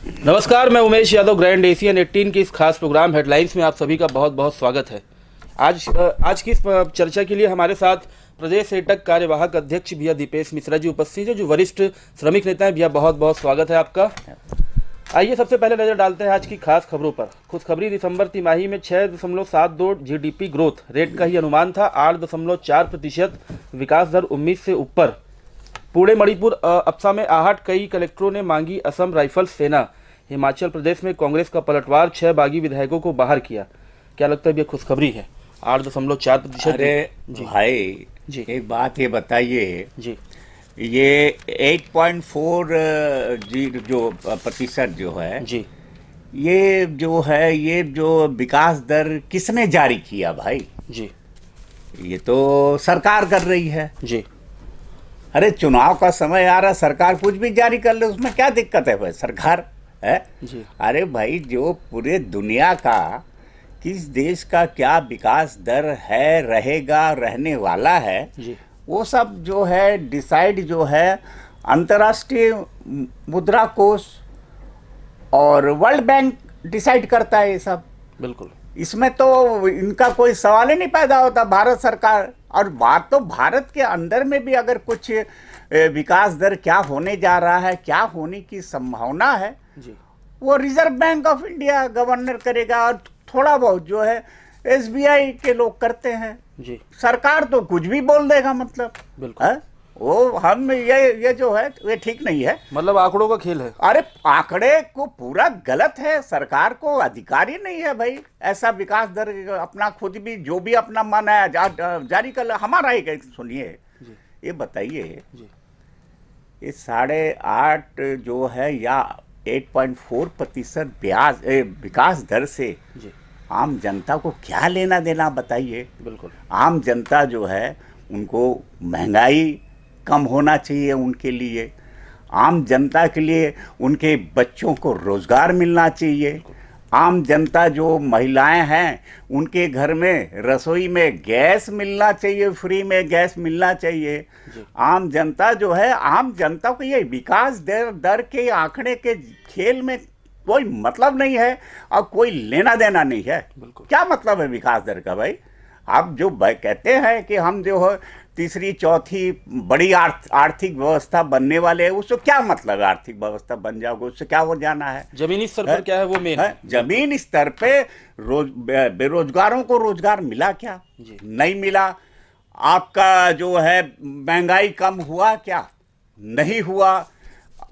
नमस्कार, मैं Umesh Yadav. Grand Asian 18 की इस खास प्रोग्राम हेडलाइंस में आप सभी का बहुत बहुत स्वागत है। आज की इस चर्चा के लिए हमारे साथ प्रदेश एटक कार्यवाहक अध्यक्ष भैया दीपेश मिश्रा जी उपस्थित है, जो वरिष्ठ श्रमिक नेता हैं। भैया बहुत बहुत स्वागत है आपका। आइए सबसे पहले नज़र डालते हैं आज की खास खबरों पर। खुशखबरी, दिसंबर तिमाही में 6.72 जीडीपी ग्रोथ रेट का ही अनुमान था। 8.4% विकास दर 19 से ऊपर। पुणे, मणिपुर, अप्सा में आहट। कई कलेक्टरों ने मांगी असम राइफल्स सेना। हिमाचल प्रदेश में कांग्रेस का पलटवार, 6 बागी विधायकों को बाहर किया। क्या लगता है ये खुशखबरी है? 8.4%। अरे भाई जी एक बात ये बताइए, जी ये 8.4 जो प्रतिशत जो है, जी ये जो विकास दर किसने जारी किया भाई? जी ये तो सरकार कर रही है। जी अरे चुनाव का समय आ रहा, सरकार कुछ भी जारी कर ले, उसमें क्या दिक्कत है भाई? सरकार है। जी अरे भाई, जो पूरे दुनिया का किस देश का क्या विकास दर है, रहेगा, रहने वाला है, जी वो सब जो है डिसाइड जो है अंतर्राष्ट्रीय मुद्रा कोष और वर्ल्ड बैंक डिसाइड करता है ये सब। बिल्कुल। इसमें तो इनका कोई सवाल ही नहीं पैदा होता। भारत सरकार, और बात तो भारत के अंदर में भी अगर कुछ विकास दर क्या होने जा रहा है, क्या होने की संभावना है, जी वो reserve bank of India governor करेगा, और थोड़ा बहुत जो है एसबीआई के लोग करते हैं। जी सरकार तो कुछ भी बोल देगा, मतलब बिल्कुल। है वो। हम ये जो है ये ठीक नहीं है। मतलब आंकड़ों का खेल है। अरे आंकड़े को पूरा गलत है। सरकार को अधिकार ही नहीं है भाई ऐसा विकास दर अपना खुद भी जो भी अपना मन है जारी कर। हमारा ही सुनिए, जी ये बताइए, जी ये 8.5 जो है या 8.4% ब्याज विकास दर से जी आम जनता को क्या लेना देना बताइए? बिल्कुल। आम जनता जो है उनको महंगाई कम होना चाहिए, उनके लिए, आम जनता के लिए उनके बच्चों को रोजगार मिलना चाहिए। आम जनता जो महिलाएं हैं उनके घर में रसोई में गैस मिलना चाहिए, फ्री में गैस मिलना चाहिए। आम जनता जो है, आम जनता को ये विकास दर के आंकड़े के खेल में कोई मतलब नहीं है और कोई लेना देना नहीं है। क्या मतलब है विकास दर का भाई? आप जो कहते हैं कि हम जो है तीसरी चौथी बड़ी आर्थिक व्यवस्था बनने वाले हैं, उससे क्या मतलब है? आर्थिक व्यवस्था बन जाओगे उससे क्या हो जाना है? जमीनी स्तर पर क्या है वो मेन है। जमीन स्तर पे बेरोजगारों को रोजगार मिला क्या? नहीं मिला। आपका जो है महंगाई कम हुआ क्या? नहीं हुआ।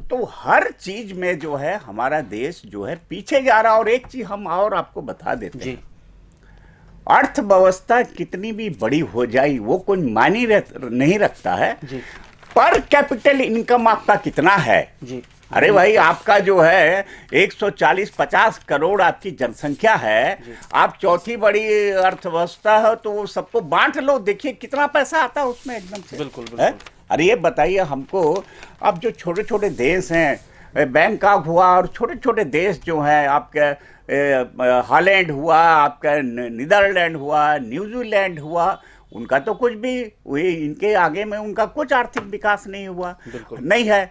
तो हर चीज में जो है हमारा देश जो है पीछे जा रहा। और एक चीज हम और आपको बता देते हैं, अर्थव्यवस्था कितनी भी बड़ी हो जाए वो कोई मायने नहीं रखता है। पर कैपिटल इनकम आपका कितना है? जी। अरे भाई, आपका जो है 140-50 करोड़ आपकी जनसंख्या है, आप चौथी बड़ी अर्थव्यवस्था है, तो वो सबको बांट लो, देखिए कितना पैसा आता है उसमें एकदम से। बिल्कुल, बिल्कुल। अरे ये बताइए हमको, अब जो छोटे छोटे देश हैं, बैंकॉक हुआ और छोटे छोटे देश जो हैं आपके, हॉलैंड हुआ, आपका नीदरलैंड हुआ, न्यूजीलैंड हुआ, उनका तो कुछ भी इनके आगे में उनका कुछ आर्थिक विकास नहीं हुआ, नहीं है।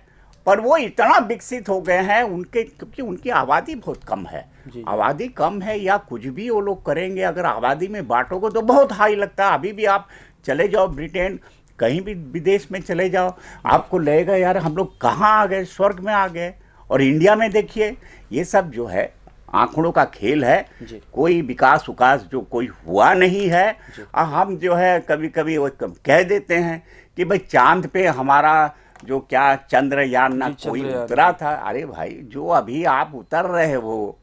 पर वो इतना विकसित हो गए हैं उनके, क्योंकि उनकी आबादी बहुत कम है। आबादी कम है या कुछ भी वो लोग करेंगे, अगर आबादी में बांटोगे तो बहुत हाई लगता है। अभी भी आप चले जाओ ब्रिटेन, कहीं भी विदेश में चले जाओ, आपको लगेगा यार हम लोग कहाँ आ गए, स्वर्ग में आ गए। और इंडिया में देखिए, ये सब जो है आंकड़ों का खेल है। कोई विकास जो कोई हुआ नहीं है। और हम जो है कभी कभी वो कह देते हैं कि भाई चांद पे हमारा जो क्या चंद्रयान ना कोई उतरा था। अरे भाई, जो अभी आप उतर रहे हो,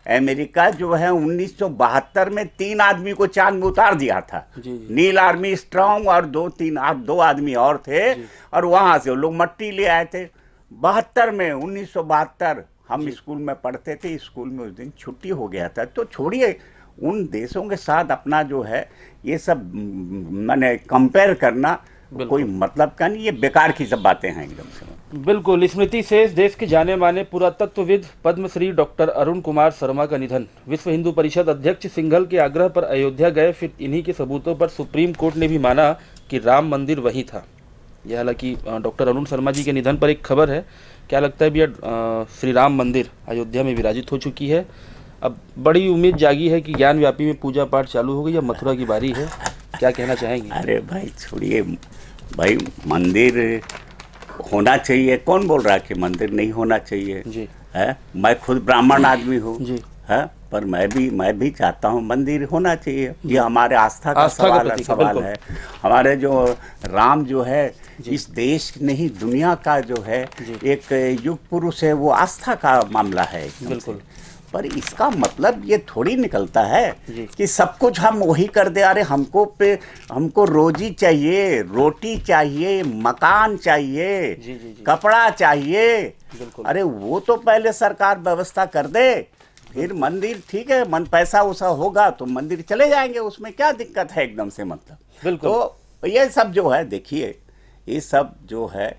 अमेरिका जो है 1972 में 3 आदमी को चांद में उतार दिया था। नील आर्मस्ट्रांग और 2 आदमी और थे, और वहां से लोग मट्टी ले आए थे। 72 में 1972 हम स्कूल में पढ़ते थे, स्कूल में उस दिन छुट्टी हो गया था। तो छोड़िए, उन देशों के साथ अपना जो है ये सब मैंने कंपेयर करना कोई मतलब का नहीं, ये बेकार की सब बातें हैं एकदम से। बिल्कुल। स्मृति शेष, देश के जाने माने पुरातत्वविद पद्मश्री डॉक्टर अरुण कुमार शर्मा का निधन। विश्व हिंदू परिषद अध्यक्ष सिंघल के आग्रह पर अयोध्या गए, फिर इन्हीं के सबूतों पर सुप्रीम कोर्ट ने भी माना कि राम मंदिर वहीं था। यह हालांकि डॉक्टर अरुण शर्मा जी के निधन पर एक खबर है। क्या लगता है भैया, श्री राम मंदिर अयोध्या में विराजित हो चुकी है, अब बड़ी उम्मीद जागी है कि ज्ञान व्यापी में पूजा पाठ चालू हो गई, अब मथुरा की बारी है, क्या कहना चाहेंगे? अरे भाई छोड़िए भाई, मंदिर होना चाहिए, कौन बोल रहा है कि मंदिर नहीं होना चाहिए जी है? मैं खुद ब्राह्मण आदमी हूँ जी है, पर मैं भी चाहता हूँ मंदिर होना चाहिए। ये हमारे आस्था का आस्था का सवाल प्रतीक है, सवाल बिल्कुल। है। हमारे जो राम जो है इस देश नहीं दुनिया का जो है एक युग पुरुष है, वो आस्था का मामला है एकदम से। बिल्कुल। पर इसका मतलब ये थोड़ी निकलता है जी। कि सब कुछ हम वही कर दे। अरे हमको रोजी चाहिए, रोटी चाहिए, मकान चाहिए, जी, जी, जी। कपड़ा चाहिए। बिल्कुल। अरे वो तो पहले सरकार व्यवस्था कर दे, फिर मंदिर ठीक है, मन पैसा उसा होगा तो मंदिर चले जाएंगे, उसमें क्या दिक्कत है एकदम से मतलब। बिल्कुल। तो ये सब जो है देखिए, ये सब जो है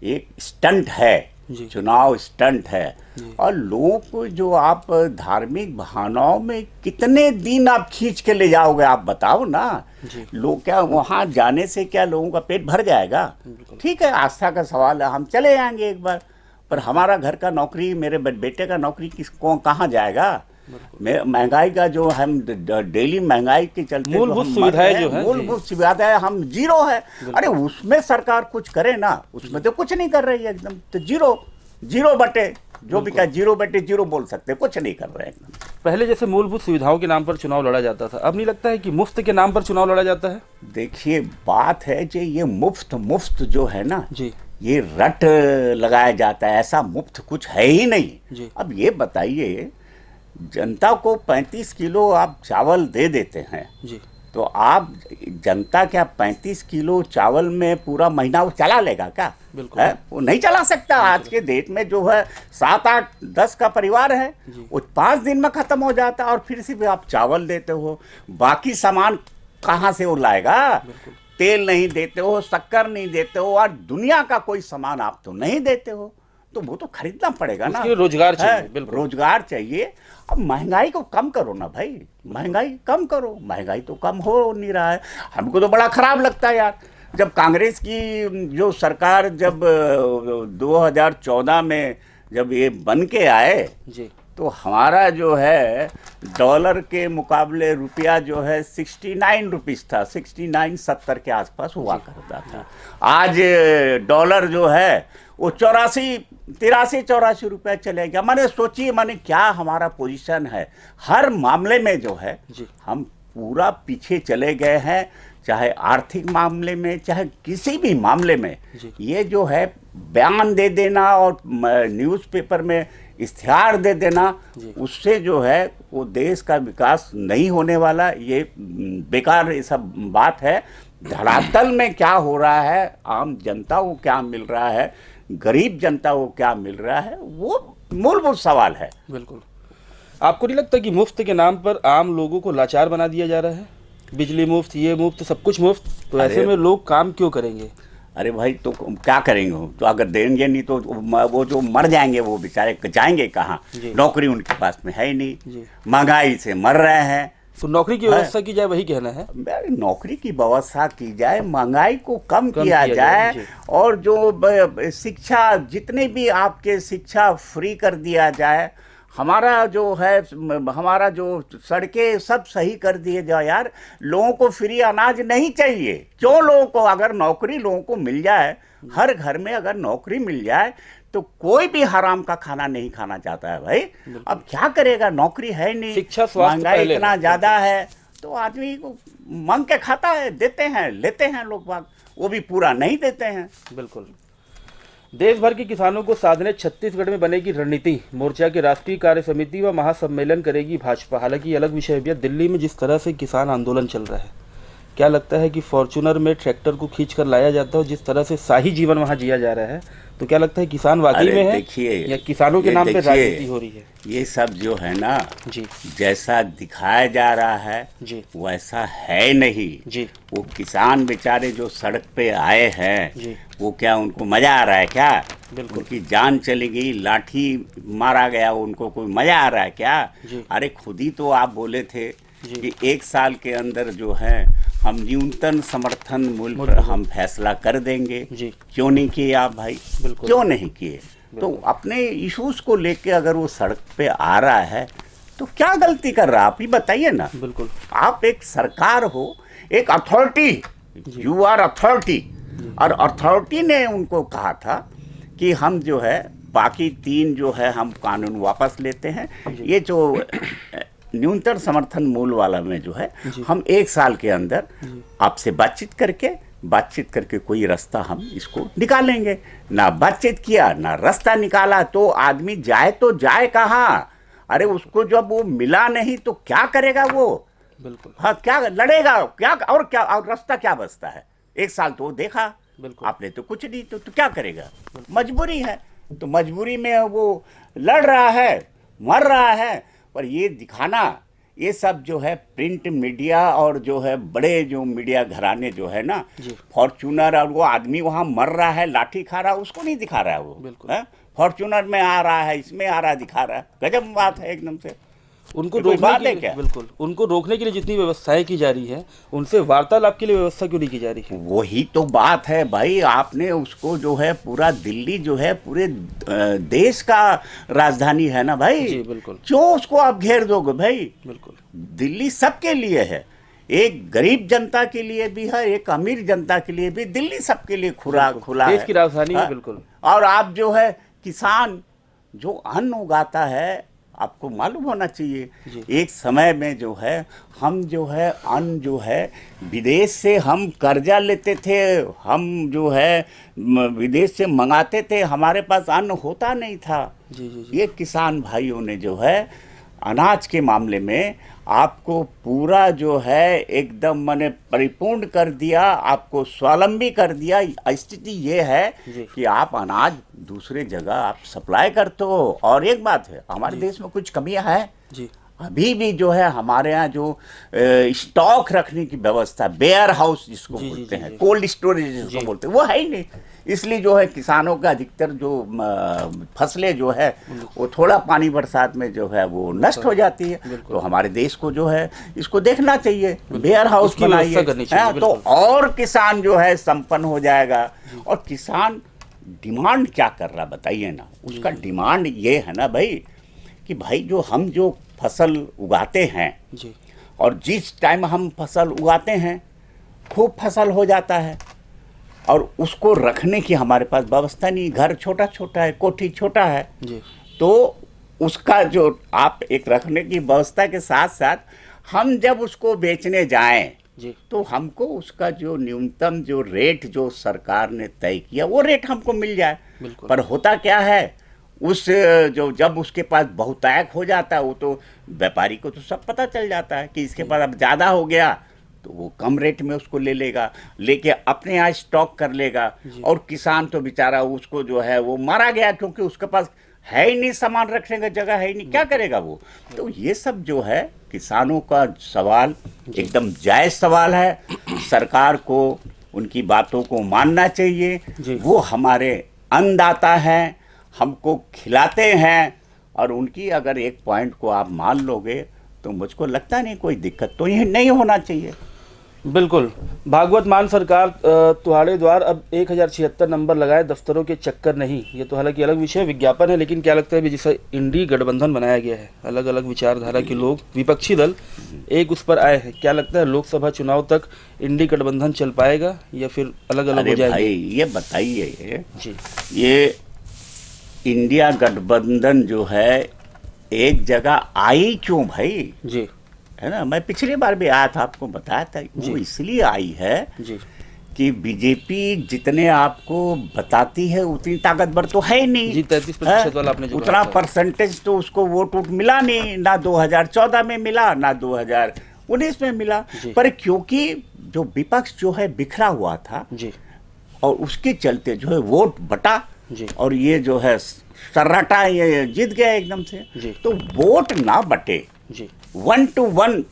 एक स्टंट है, जी। चुनाव स्टंट है। और लोगों को जो आप धार्मिक भावनाओं में कितने दिन आप खींच के ले जाओगे, आप बताओ ना। जी। लोग क्या वहाँ जाने से क्या लोगों का पेट भर जाएगा? ठीक है, आस्था का सवाल है, हम चले जाएंगे एक बार, पर हमारा घर का नौकरी, मेरे बेटे का नौकरी किसको कहाँ जाएगा? महंगाई का जो हम डेली महंगाई के चलते मूलभूत सुविधाएं जो है, मूलभूत सुविधाएं हम जीरो है। अरे उसमें सरकार कुछ करे ना, उसमें तो कुछ नहीं कर रही है एकदम, तो जीरो बटे जो भी का जीरो बटे जीरो बोल सकते, कुछ नहीं कर रहे हैं एकदम। पहले जैसे मूलभूत सुविधाओं के नाम पर चुनाव लड़ा जाता था, अब नहीं लगता है कि मुफ्त के नाम पर चुनाव लड़ा जाता है? देखिए बात है कि ये मुफ्त जो है ना जी ये रट लगाया जाता है, ऐसा मुफ्त कुछ है ही नहीं जी। अब ये बताइए, जनता को 35 किलो आप चावल दे देते हैं जी तो आप जनता क्या 35 किलो चावल में पूरा महीना वो चला लेगा क्या? बिल्कुल। है? वो नहीं चला सकता। आज के डेट में जो है 7, 8, 10 का परिवार है, वो 5 दिन में खत्म हो जाता है, और फिर सिर्फ आप चावल देते हो, बाकी सामान कहाँ से वो लाएगा? तेल नहीं देते हो, शक्कर नहीं देते हो, और दुनिया का कोई सामान आप तो नहीं देते हो, तो वो तो खरीदना पड़ेगा ना। उसके लिए रोजगार चाहिए, है, बिल्कुल। रोजगार चाहिए। अब महंगाई को कम करो ना भाई, महंगाई कम करो। महंगाई तो कम हो नहीं रहा है। हमको तो बड़ा खराब लगता है यार, जब कांग्रेस की जो सरकार जब 2014 में जब ये बन के आए जी तो हमारा जो है डॉलर के मुकाबले रुपया जो है 69 रुपीस था, 69-70 के आसपास हुआ करता था। आज डॉलर जो है वो 83-84 रुपया चले गया। मैंने सोचिए, मैंने क्या हमारा पोजीशन है हर मामले में जो है जी। हम पूरा पीछे चले गए हैं, चाहे आर्थिक मामले में चाहे किसी भी मामले में। ये जो है बयान दे देना और न्यूज़पेपर में इश्तिहार दे देना, उससे जो है वो देश का विकास नहीं होने वाला। ये बेकार ये सब बात है। धरातल में क्या हो रहा है, आम जनता को क्या मिल रहा है, गरीब जनता को क्या मिल रहा है, वो मूलभूत सवाल है। बिल्कुल। आपको नहीं लगता कि मुफ्त के नाम पर आम लोगों को लाचार बना दिया जा रहा है? बिजली मुफ्त, ये मुफ्त, सब कुछ मुफ्त, तो ऐसे में लोग काम क्यों करेंगे? अरे भाई तो क्या करेंगे? तो अगर देंगे नहीं तो वो जो मर जाएंगे वो बेचारे जाएंगे कहाँ? नौकरी उनके पास में है ही नहीं, महंगाई से मर रहे हैं। तो नौकरी की व्यवस्था की जाए, वही कहना है। नौकरी की व्यवस्था की जाए, महंगाई को कम किया जाए, और जो शिक्षा, जितने भी आपके शिक्षा फ्री कर दिया जाए, हमारा जो है हमारा जो सड़कें सब सही कर दिए जाए यार। लोगों को फ्री अनाज नहीं चाहिए। क्यों? लोगों को अगर नौकरी लोगों को मिल जाए, हर घर में अगर नौकरी मिल जाए तो कोई भी हराम का खाना नहीं खाना चाहता है भाई। अब क्या करेगा? नौकरी है नहीं, शिक्षा, स्वास्थ्य महंगाई इतना ज्यादा है, तो आदमी को मांग के खाता है, देते हैं, लेते हैं लोग बाग, वो भी पूरा नहीं देते हैं। बिल्कुल। देश भर के किसानों को साधने छत्तीसगढ़ में बनेगी रणनीति। मोर्चा की राष्ट्रीय कार्य समिति व महासम्मेलन करेगी भाजपा। हालांकि अलग विषय है, दिल्ली में जिस तरह से किसान आंदोलन चल रहा है, क्या लगता है कि फॉर्च्यूनर में ट्रैक्टर को खींच कर लाया जाता है, जिस तरह से शाही जीवन वहाँ जिया जा रहा है, तो क्या लगता है किसान वाकई में है या किसानों के नाम पे राजनीति हो रही है? ये सब जो है ना जी, जैसा दिखाया जा रहा है जी, वैसा है नहीं जी। वो किसान बेचारे जो सड़क पे आए हैं, जी। वो क्या उनको मजा आ रहा है क्या? बिल्कुल। उनकी जान चली गई, लाठी मारा गया, उनको कोई मजा आ रहा है क्या? जी। अरे खुद ही तो आप बोले थे कि 1 साल के अंदर जो है हम न्यूनतम समर्थन मूल्य पर हम फैसला कर देंगे। जी। क्यों नहीं किए आप भाई? बिल्कुल। क्यों नहीं किए? तो अपने इश्यूज को लेके अगर वो सड़क पे आ रहा है तो क्या गलती कर रहा है आप ही बताइए ना। बिल्कुल। आप एक सरकार हो, एक अथॉरिटी, यू आर अथॉरिटी, और अथॉरिटी ने उनको कहा था कि हम जो है बाकी 3 जो है हम कानून वापस लेते हैं। ये जो न्यूनतम समर्थन मूल्य वाला में जो है हम 1 साल के अंदर आपसे बातचीत करके कोई रास्ता हम इसको निकालेंगे। ना बातचीत किया, ना रास्ता निकाला, तो आदमी जाए तो जाए कहाँ? अरे उसको जब वो मिला नहीं तो क्या करेगा वो? बिल्कुल। हाँ, क्या लड़ेगा? क्या और क्या और रास्ता क्या बचता है? 1 साल तो वो देखा, बिल्कुल। आपने तो कुछ नहीं, तो क्या करेगा? मजबूरी है, तो मजबूरी में वो लड़ रहा है, मर रहा है। पर ये दिखाना, ये सब जो है प्रिंट मीडिया और जो है बड़े जो मीडिया घराने जो है ना, फॉर्च्यूनर, और वो आदमी वहाँ मर रहा है, लाठी खा रहा है, उसको नहीं दिखा रहा है वो। बिल्कुल। फॉर्च्यूनर में आ रहा है, इसमें आ रहा है, दिखा रहा है। गजब बात है एकदम से। उनको कोई रोकने बात के है लिए, क्या? बिल्कुल, उनको रोकने के लिए जितनी व्यवस्थाएं की जा रही है, उनसे वार्तालाप के लिए व्यवस्था क्यों नहीं की जा रही है? वही तो बात है भाई। आपने उसको जो है पूरा दिल्ली जो है पूरे देश का राजधानी है ना भाई। जी, बिल्कुल। क्यों उसको आप घेर दोगे भाई? बिल्कुल। दिल्ली सबके लिए है, एक गरीब जनता के लिए भी है, एक अमीर जनता के लिए भी। दिल्ली सबके लिए खुला है, देश की राजधानी है। हाँ? बिल्कुल। और आप जो है किसान जो अन्न उगाता है, आपको मालूम होना चाहिए एक समय में जो है हम जो है अन्न जो है विदेश से हम कर्जा लेते थे, हम जो है विदेश से मंगाते थे, हमारे पास अन्न होता नहीं था। जी जी जी। ये किसान भाइयों ने जो है अनाज के मामले में आपको पूरा जो है एकदम माने परिपूर्ण कर दिया, आपको स्वावलंबी कर दिया। स्थिति ये है कि आप अनाज दूसरे जगह आप सप्लाई करते हो। और एक बात है, हमारे देश में कुछ कमियां हैं जी। अभी भी जो है हमारे यहाँ जो स्टॉक रखने की व्यवस्था, वेयर हाउस जिसको बोलते हैं, कोल्ड स्टोरेज जिसको बोलते हैं, वो है ही नहीं। इसलिए जो है किसानों का अधिकतर जो फसलें जो है वो थोड़ा पानी बरसात में जो है वो नष्ट हो जाती है। तो हमारे देश को जो है इसको देखना चाहिए, वेयर हाउस बनाइए, तो और किसान जो है संपन्न हो जाएगा। और किसान डिमांड क्या कर रहा बताइए ना? उसका डिमांड ये है ना भाई कि भाई जो हम जो फसल उगाते हैं जी, और जिस टाइम हम फसल उगाते हैं खूब फसल हो जाता है, और उसको रखने की हमारे पास व्यवस्था नहीं। घर छोटा छोटा है, कोठी छोटा है जी। तो उसका जो आप एक रखने की व्यवस्था के साथ साथ हम जब उसको बेचने जाएं जी। तो हमको उसका जो न्यूनतम जो रेट जो सरकार ने तय किया वो रेट हमको मिल जाए। बिल्कुल। पर होता क्या है, उस जो जब उसके पास बहुतायत हो जाता है, वो तो व्यापारी को तो सब पता चल जाता है कि इसके पास अब ज़्यादा हो गया, तो वो कम रेट में उसको ले लेगा, लेके अपने यहाँ स्टॉक कर लेगा। और किसान तो बेचारा उसको जो है वो मारा गया, क्योंकि उसके पास है ही नहीं, सामान रखने का जगह है ही नहीं, क्या करेगा वो? तो ये सब जो है किसानों का सवाल एकदम जायज़ सवाल है। सरकार को उनकी बातों को मानना चाहिए। वो हमारे अन्नदाता हैं, हमको खिलाते हैं, और उनकी अगर एक पॉइंट को आप मान लोगे तो मुझको लगता नहीं कोई दिक्कत तो ये नहीं होना चाहिए। बिल्कुल। भागवत मान सरकार तुम्हारे द्वार अब 1076 नंबर लगाए, दफ्तरों के चक्कर नहीं। ये तो हालांकि अलग विषय विज्ञापन है, लेकिन क्या लगता है जैसे इंडी गठबंधन बनाया गया है, अलग अलग विचारधारा के लोग, विपक्षी दल एक उस पर आए हैं, क्या लगता है लोकसभा चुनाव तक इंडी गठबंधन चल पाएगा या फिर अलग अलग हो जाएगा? भाई ये बताइए जी, ये इंडिया गठबंधन जो है एक जगह आई क्यों भाई? जी, है ना, मैं पिछली बार भी आया था, आपको बताया था। वो इसलिए आई है जी, कि बीजेपी जितने आपको बताती है उतनी ताकतवर तो है ही नहीं जी। 33% वाला आपने जो उतना परसेंटेज तो उसको वोट मिला नहीं, ना 2014 में मिला, ना 2019 में मिला। पर क्योंकि जो विपक्ष जो है बिखरा हुआ था जी, और उसके चलते जो है वोट बटा जी, और ये जो है सर्राटा ये जीत गया एकदम से। जी। तो वोट ना बटे, जी, 1 to 1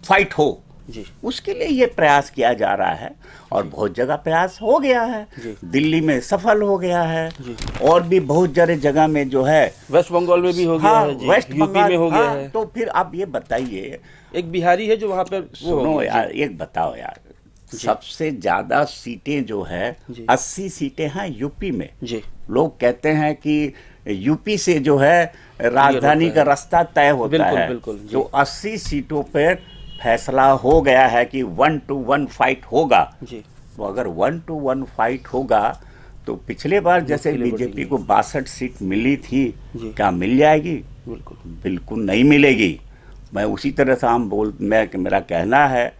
फाइट हो, जी। उसके लिए ये प्रयास किया जा रहा है और बहुत जगह प्रयास हो गया है। जी। दिल्ली में सफल हो गया है जी। और भी बहुत सारे जगह में जो है, वेस्ट बंगाल में भी हो गया हाँ, है जी, वेस्ट यूपी बंगाल में हो गया हाँ, है। तो फिर आप ये बताइए, एक बिहारी है जो वहाँ पर वो हो सुनो गया यार, जी। एक बताओ यार, जी। सबसे ज्यादा सीटें जो है जी। 80 सीटें हैं यूपी में। जी। लोग कहते हैं कि यूपी से जो है राजधानी होता का है। रास्ता तय होता बिल्कुल, है। बिल्कुल, जी। तो 80 सीटों पर फैसला हो गया है कि 1 to 1 फाइट होगा। जी। तो अगर 1 to 1 फाइट होगा तो पिछले बार जैसे मुश्किलें बीजेपी बढ़ेंगी। को 62 सीट मिली थी, जी। क्या मिल जाएगी? बिल्कुल। बिल्कुल नहीं मिलेगी। मैं उसी तरह से मेरा कहना है,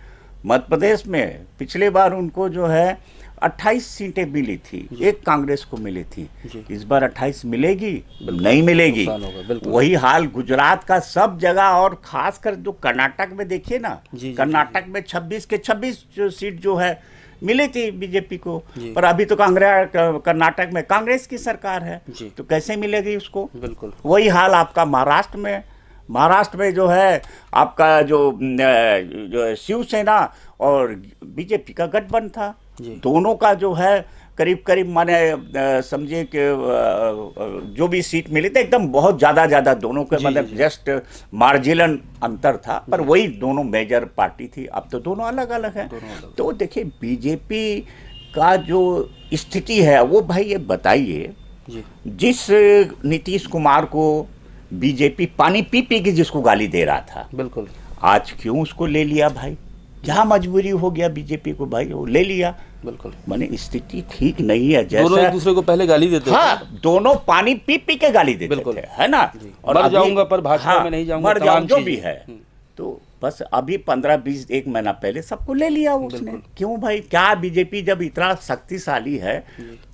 मध्य प्रदेश में पिछले बार उनको जो है 28 सीटें मिली थी, एक कांग्रेस को मिली थी। जी। इस बार 28 मिलेगी? नहीं मिलेगी। नुकसान होगा, बिल्कुल। वही हाल गुजरात का सब जगह, और खासकर जो कर्नाटक में देखिए ना, जी, जी, कर्नाटक में 26 के 26 सीट जो है मिली थी बीजेपी को, जी। पर अभी तो कर्नाटक में कांग्रेस की सरकार है, जी। तो कैसे मिलेगी उसको? बिल्कुल। वही हाल आपका महाराष्ट्र में जो है आपका जो शिवसेना और बीजेपी का गठबंधन था, जी। दोनों का जो है करीब करीब माने समझिए कि जो भी सीट मिली थी एकदम बहुत ज़्यादा दोनों के, जी, मतलब जी। जस्ट मार्जिनल अंतर था, पर वही दोनों मेजर पार्टी थी। अब तो दोनों अलग अलग हैं। तो देखिए बीजेपी का जो स्थिति है वो, भाई ये बताइए, जी। जिस नीतीश कुमार को बीजेपी पानी पी पी के जिसको गाली दे रहा था, बिल्कुल। आज क्यों उसको ले लिया भाई? क्या मजबूरी हो गया बीजेपी को भाई, वो ले लिया? बिल्कुल। माने स्थिति ठीक नहीं है। दोनों एक जैसा दूसरे को पहले गाली देते हाँ, दोनों पानी पी पी के गाली देते बिल्कुल। थे, है ना? मर अभी- जाऊंगा पर भाजपा में नहीं जाऊंगा, मर तमाम जाऊं, जो भी चीजें। है। तो बस अभी 15-20 एक महीना पहले सबको ले लिया उसने। बिल्कुल। क्यों भाई? क्या बीजेपी जब इतना शक्तिशाली है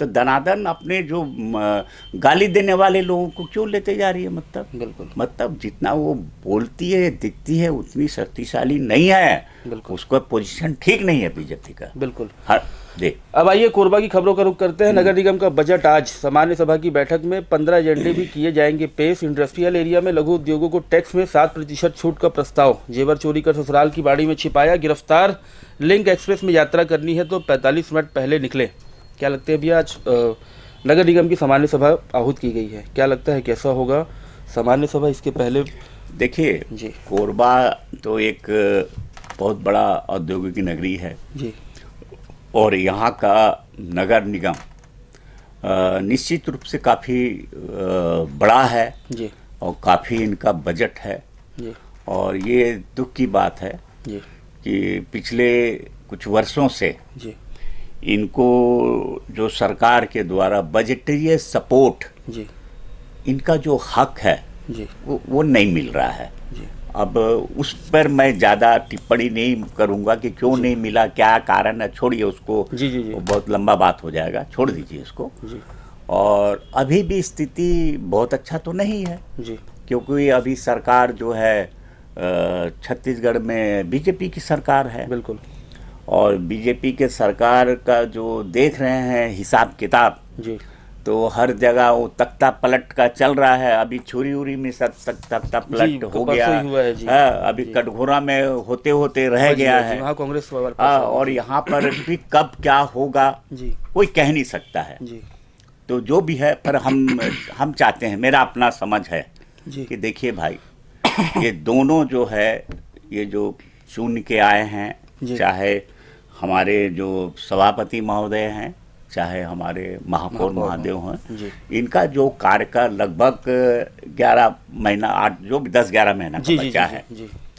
तो दनादन अपने जो गाली देने वाले लोगों को क्यों लेते जा रही है? बिल्कुल। मतलब जितना वो बोलती है दिखती है उतनी शक्तिशाली नहीं है। बिल्कुल। उसका पोजीशन ठीक नहीं है बीजेपी का। बिल्कुल। हर देख, अब आइए कोरबा की खबरों का रुख करते हैं। नगर निगम का बजट आज सामान्य सभा की बैठक में 15 एजेंडे भी किए जाएंगे पेश। इंडस्ट्रियल एरिया में लघु उद्योगों को टैक्स में 7% छूट का प्रस्ताव। जेवर चोरी कर ससुराल की बाड़ी में छिपाया गिरफ्तार। लिंक एक्सप्रेस में यात्रा करनी है तो 45 मिनट पहले निकले। क्या लगता है भैया, आज नगर निगम की सामान्य सभा आहूत की गई है, क्या लगता है कैसा होगा सामान्य सभा इसके पहले? देखिए जी। कोरबा तो एक बहुत बड़ा औद्योगिक नगरी है जी। और यहाँ का नगर निगम निश्चित रूप से काफ़ी बड़ा है जी। और काफ़ी इनका बजट है। जी। और ये दुख की बात है जी। कि पिछले कुछ वर्षों से जी। इनको जो सरकार के द्वारा बजटीय सपोर्ट, जी। इनका जो हक है जी। वो नहीं मिल रहा है। जी। अब उस पर मैं ज़्यादा टिप्पणी नहीं करूँगा कि क्यों नहीं मिला, क्या कारण है, छोड़िए उसको। जी। जी। जी। वो बहुत लंबा बात हो जाएगा, छोड़ दीजिए उसको। जी। और अभी भी स्थिति बहुत अच्छा तो नहीं है, जी। क्योंकि अभी सरकार जो है छत्तीसगढ़ में बीजेपी की सरकार है। बिल्कुल। और बीजेपी के सरकार का जो देख रहे हैं हिसाब किताब, जी। तो हर जगह वो तख्ता पलट का चल रहा है। अभी छुरी उरी में सब तख्ता पलट हो गया परसों ही हुआ है जी। है। अभी कटघोरा में होते होते रह गया है। वहाँ कांग्रेस और यहाँ पर भी कब क्या होगा जी। कोई कह नहीं सकता है। जी। तो जो भी है, पर हम चाहते हैं, मेरा अपना समझ है जी। कि देखिए भाई, ये दोनों जो है, ये जो चुन के आए हैं, चाहे हमारे जो सभापति महोदय हैं, चाहे हमारे महापौर महादेव हैं, इनका जो कार्यकाल लगभग 11 महीना, 8 जो भी 10-11 महीना का बचा है,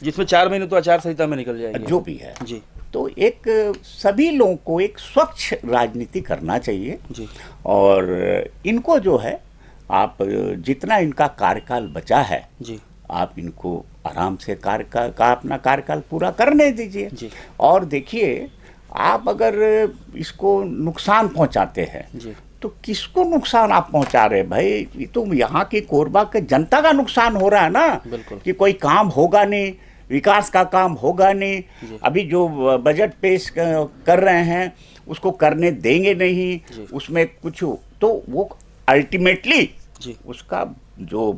जिसमें 4 महीने तो आचार संहिता में निकल जाएंगे, जो भी है जी। तो एक सभी लोगों को एक स्वच्छ राजनीति करना चाहिए जी। और इनको जो है, आप जितना इनका कार्यकाल बचा है जी, आप इनको आराम से अपना कार्यकाल पूरा करने दीजिए। और देखिए, आप अगर इसको नुकसान पहुंचाते हैं तो किसको नुकसान आप पहुंचा रहे हैं भाई? ये तो यहाँ की कोरबा के जनता का नुकसान हो रहा है ना, कि कोई काम होगा नहीं, विकास का काम होगा नहीं। अभी जो बजट पेश कर रहे हैं उसको करने देंगे नहीं, उसमें कुछ तो वो अल्टीमेटली जी। उसका जो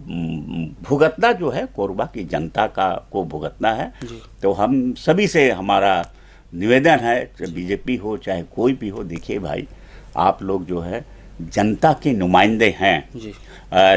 भुगतना जो है कोरबा की जनता का को भुगतना है। जी। तो हम सभी से हमारा निवेदन है, चाहे बीजेपी हो चाहे कोई भी हो, देखिए भाई आप लोग जो है जनता के नुमाइंदे हैं। जी।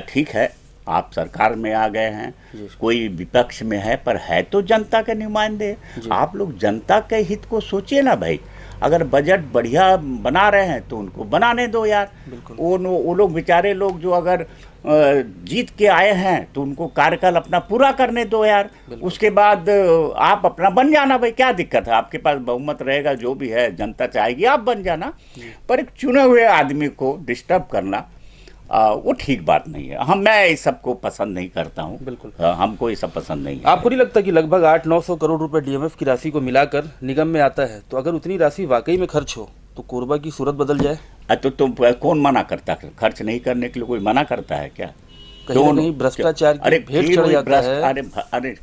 ठीक है, आप सरकार में आ गए हैं, जी। कोई विपक्ष में है, पर है तो जनता के नुमाइंदे। जी। आप लोग जनता के हित को सोचिए ना भाई। अगर बजट बढ़िया बना रहे हैं तो उनको बनाने दो यार। बिल्कुल। वो लोग बेचारे लोग जो अगर जीत के आए हैं तो उनको कार्यकाल अपना पूरा करने दो यार। बिल्कुल। उसके बाद आप अपना बन जाना भाई, क्या दिक्कत है, आपके पास बहुमत रहेगा, जो भी है जनता चाहेगी आप बन जाना। पर एक चुने हुए आदमी को डिस्टर्ब करना वो ठीक बात नहीं है। मैं इस सब को पसंद नहीं करता हूँ। बिल्कुल। हमको ये सब पसंद नहीं है। आपको नहीं लगता कि लगभग 800-900 करोड़ रुपए डीएमएफ की राशि को मिलाकर निगम में आता है, तो अगर उतनी राशि वाकई में खर्च हो तो कोरबा की सूरत बदल जाए? तो तुम कौन मना करता है? खर्च नहीं करने के लिए कोई मना करता है क्या? कहीं ना कहीं भ्रष्टाचार की भेंट चढ़ जाता है। अरे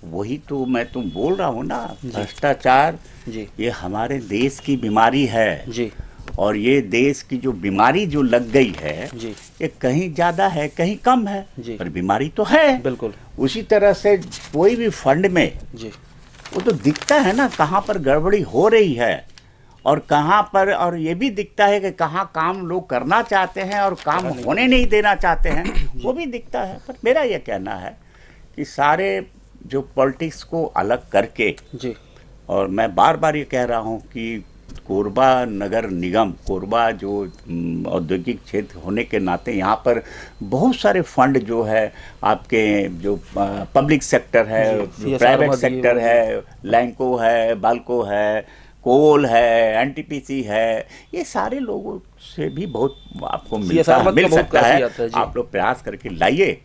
वही तो मैं तुम बोल रहा हूँ ना, भ्रष्टाचार जी। ये हमारे देश की बीमारी है जी। और ये देश की जो बीमारी जो लग गई है जी। ये कहीं ज्यादा है कहीं कम है, जी। पर बीमारी तो है। बिल्कुल। उसी तरह से कोई भी फंड में जी। वो तो दिखता है ना कहाँ पर गड़बड़ी हो रही है और कहाँ पर, और ये भी दिखता है कि कहाँ काम लोग करना चाहते हैं और काम होने नहीं देना चाहते हैं, वो भी दिखता है। पर मेरा ये कहना है कि सारे जो पॉलिटिक्स को अलग करके, जी। और मैं बार बार ये कह रहा हूँ कि कोरबा नगर निगम, कोरबा जो औद्योगिक क्षेत्र होने के नाते यहाँ पर बहुत सारे फंड जो है आपके जो पब्लिक सेक्टर है, जो प्राइवेट सेक्टर है, लैंको है, बाल्को है, कोल है, एनटीपीसी है, ये सारे लोगों से भी बहुत आपको मिल सकता है। आप लोग प्रयास करके लाइए।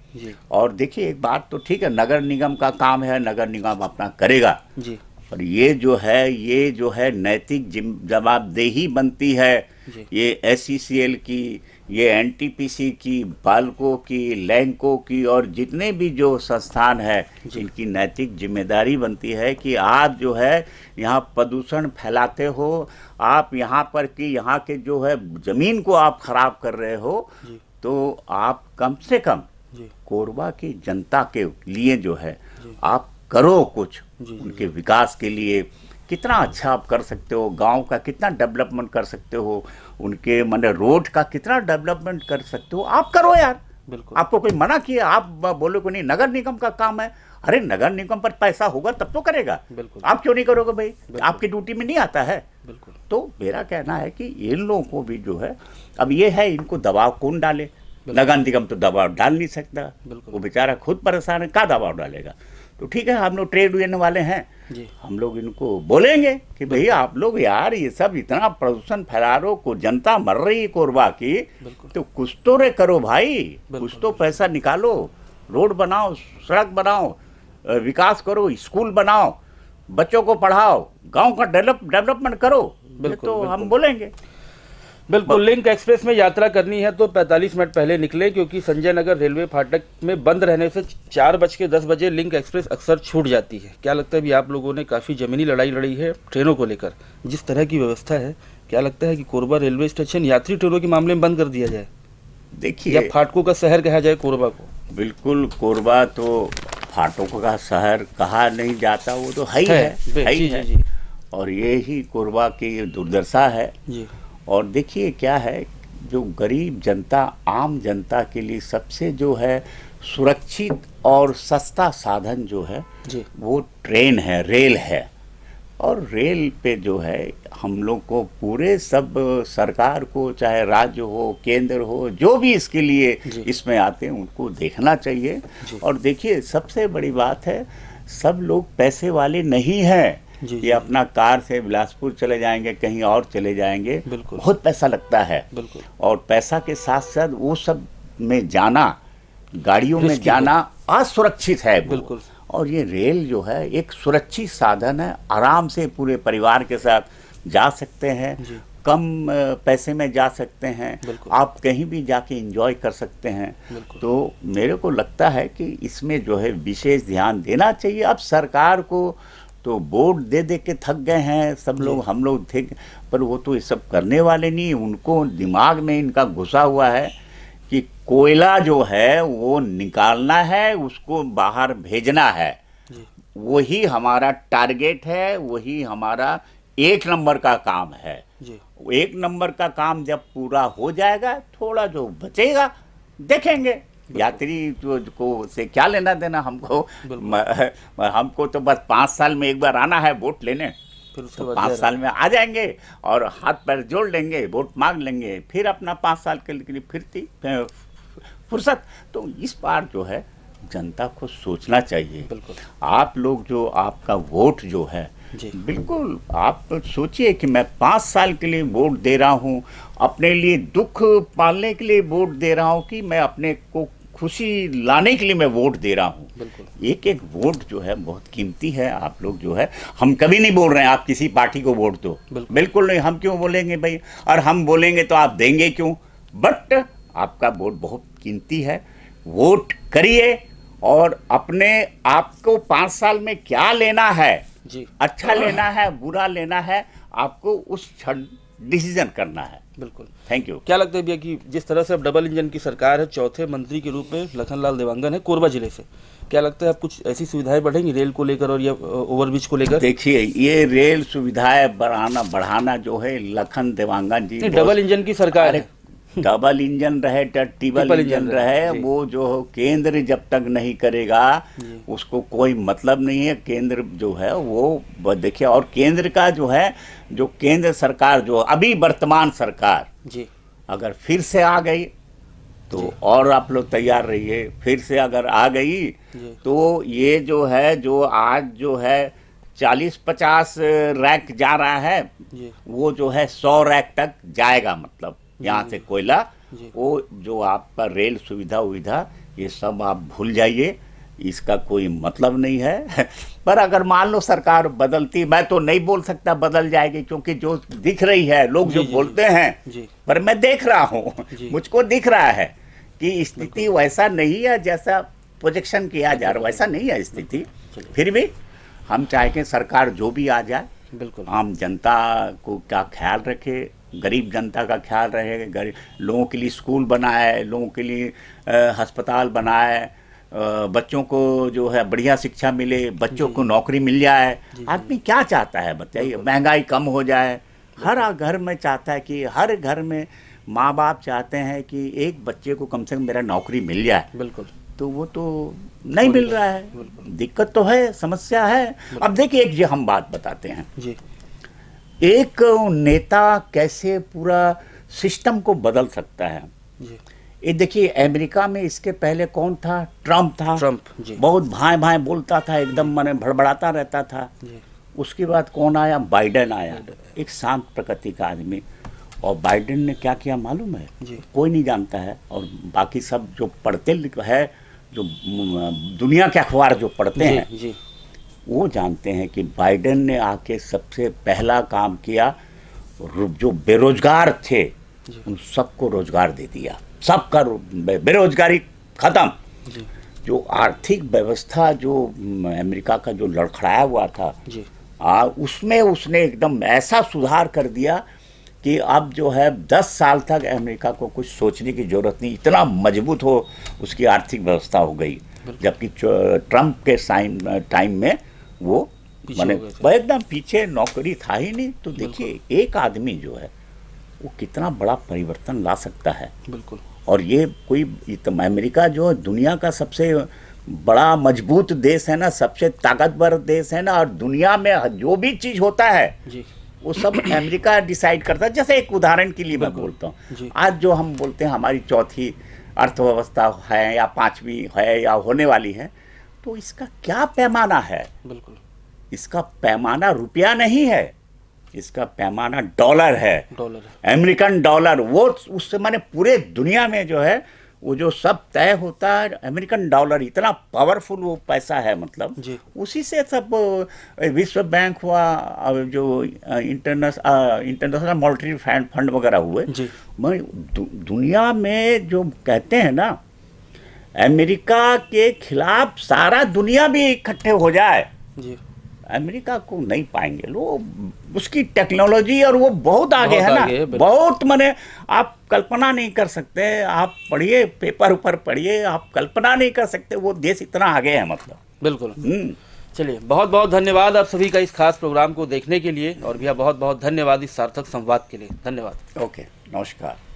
और देखिए एक बात तो ठीक है, नगर निगम का काम है, नगर निगम अपना करेगा जी। और ये जो है नैतिक जवाबदेही बनती है, ये एसईसीएल की, ये एनटीपीसी की, बाल्को की, लैंको की और जितने भी जो संस्थान है इनकी नैतिक जिम्मेदारी बनती है कि आप जो है यहाँ प्रदूषण फैलाते हो, आप यहाँ पर कि यहाँ के जो है जमीन को आप खराब कर रहे हो, तो आप कम से कम कोरबा की जनता के लिए जो है आप करो कुछ उनके विकास के लिए। कितना अच्छा आप कर सकते हो, गांव का कितना डेवलपमेंट कर सकते हो, उनके माने रोड का कितना डेवलपमेंट कर सकते हो, आप करो यार। बिल्कुल। आपको कोई मना किया? आप बोलो को नहीं नगर निगम का काम है। अरे नगर निगम पर पैसा होगा तब तो करेगा। बिल्कुल। आप क्यों नहीं करोगे भाई? आपकी ड्यूटी में नहीं आता है। बिल्कुल। तो मेरा कहना है कि इन लोगों को भी जो है, अब ये है इनको दबाव कौन डाले? नगर निगम तो दबाव डाल नहीं सकता, वो बेचारा खुद परेशान है, क्या दबाव डालेगा? तो ठीक है, हम लोग ट्रेड यूनियन वाले हैं जी। हम लोग इनको बोलेंगे कि भैया आप लोग यार ये सब इतना प्रदूषण फैला रहे हो, जनता मर रही है कोरबा की, तो कुछ तो रे करो भाई, कुछ तो पैसा निकालो, रोड बनाओ, सड़क बनाओ, विकास करो, स्कूल बनाओ, बच्चों को पढ़ाओ, गांव का डेवलपमेंट करो। तो हम बोलेंगे। बिल्कुल। लिंक एक्सप्रेस में यात्रा करनी है तो 45 मिनट पहले निकलें, क्योंकि संजय नगर रेलवे फाटक में बंद रहने से 4:10 लिंक एक्सप्रेस अक्सर छूट जाती है। क्या लगता है भी आप लोगों ने काफ़ी ज़मीनी लड़ाई लड़ी है ट्रेनों को लेकर, जिस तरह की व्यवस्था है, क्या लगता है कि कोरबा रेलवे स्टेशन यात्री ट्रेनों के मामले में बंद कर दिया जाए? देखिए, या फाटकों का शहर कहा जाए कोरबा को? बिल्कुल, कोरबा तो फाटकों का शहर कहा नहीं जाता, वो तो है ही है। और ये ही कोरबा की दुर्दशा है जी। और देखिए क्या है, जो गरीब जनता, आम जनता के लिए सबसे जो है सुरक्षित और सस्ता साधन जो है जी। वो ट्रेन है, रेल है। और रेल पे जो है हम लोग को पूरे सब सरकार को, चाहे राज्य हो, केंद्र हो, जो भी इसके लिए इसमें आते हैं उनको देखना चाहिए। और देखिए सबसे बड़ी बात है, सब लोग पैसे वाले नहीं हैं ये अपना कार से बिलासपुर चले जाएंगे, कहीं और चले जाएंगे, बहुत पैसा लगता है। और पैसा के साथ साथ वो सब में जाना, गाड़ियों में जाना असुरक्षित है बिल्कुल। और ये रेल जो है एक सुरक्षित साधन है, आराम से पूरे परिवार के साथ जा सकते हैं, कम पैसे में जा सकते हैं, आप कहीं भी जाके एंजॉय कर सकते हैं। तो मेरे को लगता है कि इसमें जो है विशेष ध्यान देना चाहिए। अब सरकार को तो बोर्ड दे दे के थक गए हैं सब लोग, हम लोग थे, पर वो तो ये सब करने वाले नहीं। उनको दिमाग में इनका घुसा हुआ है कि कोयला जो है वो निकालना है, उसको बाहर भेजना है, जी वही हमारा टारगेट है, वही हमारा 1 नंबर का काम है। जी 1 नंबर का काम जब पूरा हो जाएगा, थोड़ा जो बचेगा देखेंगे। यात्री को से क्या लेना देना हमको। हमको तो बस 5 साल में एक बार आना है वोट लेने, फिर उसके तो बाद 5 जय साल में आ जाएंगे और हाथ पैर जोड़ लेंगे, वोट मांग लेंगे, फिर अपना 5 साल के लिए फिरती फुर्सत। तो इस बार जो है जनता को सोचना चाहिए। बिल्कुल आप लोग जो आपका वोट जो है, जी बिल्कुल आप सोचिए कि मैं 5 साल के लिए वोट दे रहा हूँ, अपने लिए दुख पालने के लिए वोट दे रहा हूँ कि मैं अपने को खुशी लाने के लिए मैं वोट दे रहा हूँ। बिल्कुल एक एक वोट जो है बहुत कीमती है। आप लोग जो है, हम कभी नहीं बोल रहे हैं आप किसी पार्टी को वोट दो, बिल्कुल नहीं, हम क्यों बोलेंगे भाई, और हम बोलेंगे तो आप देंगे क्यों। बट आपका वोट बहुत कीमती है, वोट करिए और अपने आपको 5 साल में क्या लेना है, जी अच्छा लेना है, बुरा लेना है, आपको उस क्षण डिसीजन करना है। बिल्कुल। Thank you. क्या लगता है भैया कि जिस तरह से अब डबल इंजन की सरकार है, चौथे मंत्री के रूप में लखनलाल देवांगन है कोरबा जिले से, क्या लगता है अब कुछ ऐसी सुविधाएं बढ़ेंगी रेल को लेकर और या ओवरब्रिज को लेकर? देखिए, ये रेल सुविधाएं बढ़ाना जो है लखन देवांगन जी, डबल इंजन की सरकार है, डबल इंजन रहे ट्रिपल इंजन रहे, वो जो केंद्र जब तक नहीं करेगा उसको कोई मतलब नहीं है। केंद्र जो है वो देखिए, और केंद्र का जो है, जो केंद्र सरकार जो अभी वर्तमान सरकार जी अगर फिर से आ गई तो और आप लोग तैयार रहिए। फिर से अगर आ गई तो ये जो है, जो आज जो है 40-50 रैक जा रहा है, वो जो है 100 रैक तक जाएगा। मतलब यहाँ से कोयला, वो जो आपका रेल सुविधा ये सब आप भूल जाइए, इसका कोई मतलब नहीं है। पर अगर मान लो सरकार बदलती, मैं तो नहीं बोल सकता बदल जाएगी, क्योंकि जो दिख रही है, लोग जो बोलते हैं, पर मैं देख रहा हूँ, मुझको दिख रहा है कि स्थिति वैसा नहीं है जैसा प्रोजेक्शन किया जा रहा, वैसा नहीं है स्थिति। फिर भी हम चाहेंगे सरकार जो भी आ जाए, बिल्कुल आम जनता को क्या ख्याल रखे, गरीब जनता का ख्याल रहे, गरीब लोगों के लिए स्कूल बनाए, लोगों के लिए अस्पताल बनाए, बच्चों को जो है बढ़िया शिक्षा मिले, बच्चों को नौकरी मिल जाए। आदमी क्या चाहता है बताइए, महंगाई कम हो जाए। हर घर में चाहता है कि हर घर में माँ बाप चाहते हैं कि एक बच्चे को कम से कम मेरा नौकरी मिल जाए। बिल्कुल। तो वो तो नहीं मिल रहा है, दिक्कत तो है, समस्या है। अब देखिए, एक जो हम बात बताते हैं जी, एक नेता कैसे पूरा सिस्टम को बदल सकता है। जी ये देखिए, अमेरिका में इसके पहले कौन था? ट्रम्प था। ट्रम्प, जी। बहुत भाई भाई बोलता था, एकदम माने भड़बड़ाता रहता था। जी। उसके बाद कौन आया? बाइडेन आया, एक शांत प्रकृति का आदमी। और बाइडेन ने क्या किया मालूम है? जी। कोई नहीं जानता है। और बाकी सब जो पढ़ते है, जो दुनिया के अखबार जो पढ़ते हैं, जी, वो जानते हैं कि बाइडेन ने आके सबसे पहला काम किया, जो बेरोजगार थे उन सबको रोजगार दे दिया, सबका बेरोजगारी खत्म। जो आर्थिक व्यवस्था जो अमेरिका का जो लड़खड़ाया हुआ था, उसमें उसने एकदम ऐसा सुधार कर दिया कि अब जो है 10 साल तक अमेरिका को कुछ सोचने की जरूरत नहीं, इतना मजबूत हो उसकी आर्थिक व्यवस्था हो गई। जबकि ट्रम्प के टाइम में वो माने एकदम पीछे, नौकरी था ही नहीं। तो देखिए, एक आदमी जो है वो कितना बड़ा परिवर्तन ला सकता है। बिल्कुल। और ये कोई अमेरिका जो दुनिया का सबसे बड़ा मजबूत देश है ना, सबसे ताकतवर देश है ना, और दुनिया में जो भी चीज होता है वो सब अमेरिका डिसाइड करता है। जैसे एक उदाहरण के लिए मैं बोलता हूँ, आज जो हम बोलते हैं हमारी चौथी अर्थव्यवस्था है या 5वीं है या होने वाली है, तो इसका क्या पैमाना है? बिल्कुल। इसका पैमाना रुपया नहीं है, इसका पैमाना डॉलर है, अमेरिकन डॉलर। वो उससे माने पूरे दुनिया में जो है वो जो सब तय होता है, अमेरिकन डॉलर इतना पावरफुल वो पैसा है। मतलब उसी से सब विश्व बैंक हुआ, जो इंटरनेशनल मॉनेटरी फंड वगैरह हुए। दुनिया में जो कहते हैं ना, अमेरिका के खिलाफ सारा दुनिया भी इकट्ठे हो जाए, अमेरिका को नहीं पाएंगे लोग, उसकी टेक्नोलॉजी और वो बहुत आगे बहुत है आगे है, ना, बिल्कुल। बहुत, माने आप कल्पना नहीं कर सकते, आप पढ़िए पेपर ऊपर पढ़िए, आप कल्पना नहीं कर सकते वो देश इतना आगे है, मतलब। बिल्कुल। चलिए, बहुत बहुत धन्यवाद आप सभी का इस खास प्रोग्राम को देखने के लिए, और भैया बहुत बहुत धन्यवाद इस सार्थक संवाद के लिए। धन्यवाद। ओके, नमस्कार।